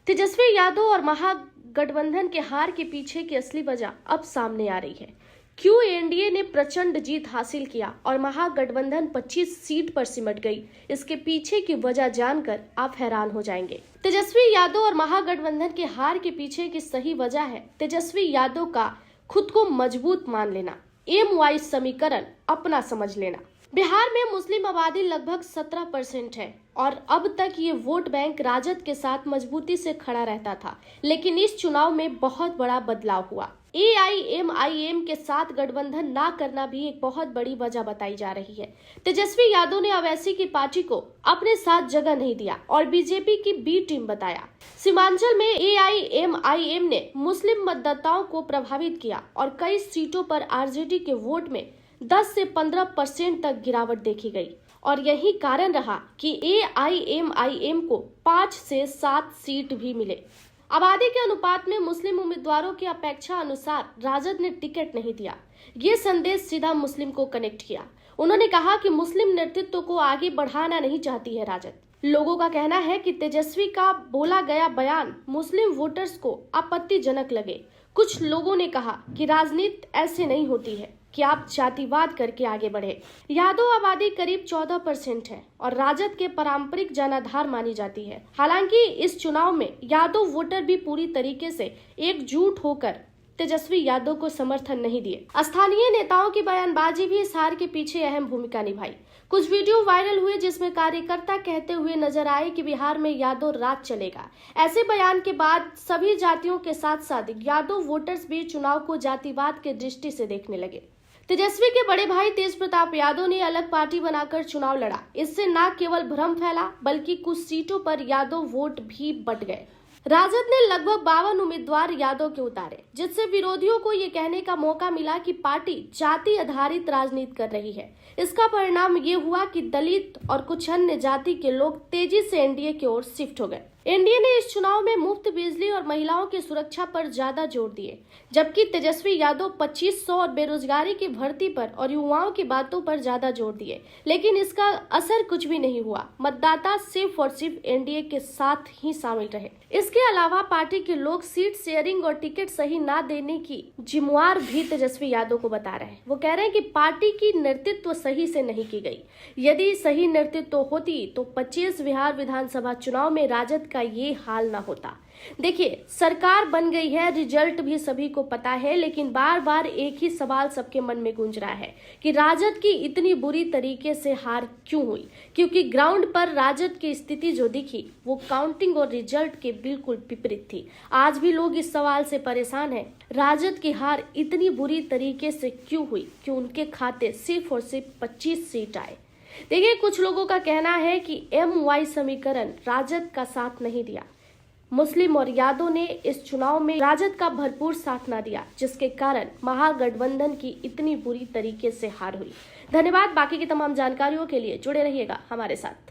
तेजस्वी यादव और महागठबंधन के हार के पीछे की असली वजह अब सामने आ रही है। क्यों एनडीए ने प्रचंड जीत हासिल किया और महागठबंधन 25 सीट पर सिमट गई, इसके पीछे की वजह जानकर आप हैरान हो जाएंगे। तेजस्वी यादव और महागठबंधन के हार के पीछे की सही वजह है तेजस्वी यादव का खुद को मजबूत मान लेना, एम वाई समीकरण अपना समझ लेना। बिहार में मुस्लिम आबादी लगभग 17% है और अब तक ये वोट बैंक राजद के साथ मजबूती से खड़ा रहता था, लेकिन इस चुनाव में बहुत बड़ा बदलाव हुआ। एआईएमआईएम के साथ गठबंधन ना करना भी एक बहुत बड़ी वजह बताई जा रही है। तेजस्वी यादव ने अवैसी की पार्टी को अपने साथ जगह नहीं दिया और बीजेपी की बी टीम बताया। सीमांचल में एआईएमआईएम ने मुस्लिम मतदाताओं को प्रभावित किया और कई सीटों पर आरजेडी के वोट में 10 से 15% तक गिरावट देखी गई और यही कारण रहा कि एआईएमआईएम को 5 से 7 सीट भी मिले। आबादी के अनुपात में मुस्लिम उम्मीदवारों की अपेक्षा अनुसार राजद ने टिकट नहीं दिया। ये संदेश सीधा मुस्लिम को कनेक्ट किया। उन्होंने कहा कि मुस्लिम नेतृत्व को आगे बढ़ाना नहीं चाहती है राजद। लोगों का कहना है कि तेजस्वी का बोला गया बयान मुस्लिम वोटर्स को आपत्तिजनक लगे। कुछ लोगों ने कहा कि राजनीति ऐसे नहीं होती है कि आप जातिवाद करके आगे बढ़े। यादव आबादी करीब 14% है और राजद के पारंपरिक जनाधार मानी जाती है। हालांकि इस चुनाव में यादव वोटर भी पूरी तरीके से एकजुट होकर तेजस्वी यादव को समर्थन नहीं दिए। स्थानीय नेताओं की बयानबाजी भी इस हार के पीछे अहम भूमिका निभाई। कुछ वीडियो वायरल हुए जिसमें कार्यकर्ता कहते हुए नजर आए कि बिहार में यादव राज चलेगा। ऐसे बयान के बाद सभी जातियों के साथ साथ यादव वोटर्स भी चुनाव को जातिवाद के दृष्टि से देखने लगे। तेजस्वी के बड़े भाई तेज प्रताप यादव ने अलग पार्टी बनाकर चुनाव लड़ा। इससे न केवल भ्रम फैला बल्कि कुछ सीटों पर यादव वोट भी बट गए। राजद ने लगभग 52 उम्मीदवार यादव के उतारे, जिससे विरोधियों को ये कहने का मौका मिला कि पार्टी जाति आधारित राजनीति कर रही है। इसका परिणाम ये हुआ कि दलित और कुछ अन्य जाति के लोग तेजी से एनडीए की ओर शिफ्ट हो गए। एनडीए ने इस चुनाव में मुफ्त बिजली और महिलाओं की सुरक्षा पर ज्यादा जोर दिए, जबकि तेजस्वी यादव 2500 और बेरोजगारी की भर्ती पर और युवाओं की बातों पर ज्यादा जोर दिए, लेकिन इसका असर कुछ भी नहीं हुआ। मतदाता सिर्फ और सिर्फ एनडीए के साथ ही शामिल रहे। इसके अलावा पार्टी के लोग सीट शेयरिंग और टिकट सही न देने की जिम्मेवार भी तेजस्वी यादव को बता रहे हैं। वो कह रहे हैं कि पार्टी की नेतृत्व सही से नहीं की गई। यदि सही नेतृत्व होती तो 25 बिहार विधानसभा चुनाव में राजद का ये हाल ना होता। देखिए, सरकार बन गई है, रिजल्ट भी सभी को पता है, लेकिन बार बार एक ही सवाल सबके मन में गूंज रहा है कि राजद की इतनी बुरी तरीके से हार क्यों हुई। क्योंकि ग्राउंड पर राजद की स्थिति जो दिखी वो काउंटिंग और रिजल्ट के बिल्कुल विपरीत थी। आज भी लोग इस सवाल से परेशान हैं, राजद की हार इतनी बुरी तरीके से क्यों हुई कि उनके खाते सिर्फ और सिर्फ 25 सीट आए। देखिए, कुछ लोगों का कहना है कि एम वाई समीकरण राजद का साथ नहीं दिया। मुस्लिम और यादव ने इस चुनाव में राजद का भरपूर साथ न दिया, जिसके कारण महागठबंधन की इतनी बुरी तरीके से हार हुई। धन्यवाद। बाकी की तमाम जानकारियों के लिए जुड़े रहिएगा हमारे साथ।